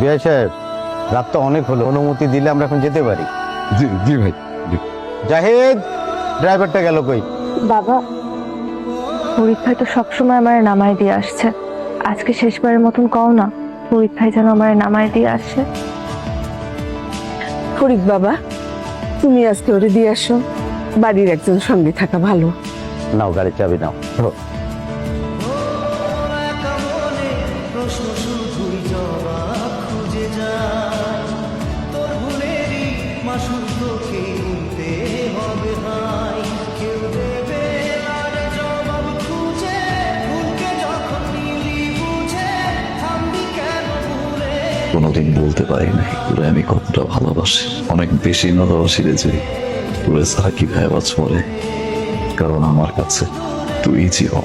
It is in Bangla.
বিআই সাহেব, রাত তো অনেক হলো, অনুমতি দিলে আমরা এখন যেতে পারি। জি জি ভাই, জি। জাহিদ, ড্রাইভারটা গেল কই? বাবা, পরীক্ষায় তো সবসময় আমার নামায় দিয়ে আসছে, আজকে শেষবারের মতন কও না, পরীক্ষায় যেন আমার নামায় দিয়ে আসে। ফরিদ বাবা, তুমি আজকে ওরে দিয়ে আসো, বাড়ির একজন সঙ্গে থাকা ভালো। নাও, গাড়ির চাবি নাও। কোনোদিন বলতে পারি নাই তোরে আমি কতটা ভালোবাসি, অনেক বেশি ভালোবাসি রে যে তোরে ছাড়া কিভাবে বাঁচব রে, কারণ আমার কাছে তুই জীবন।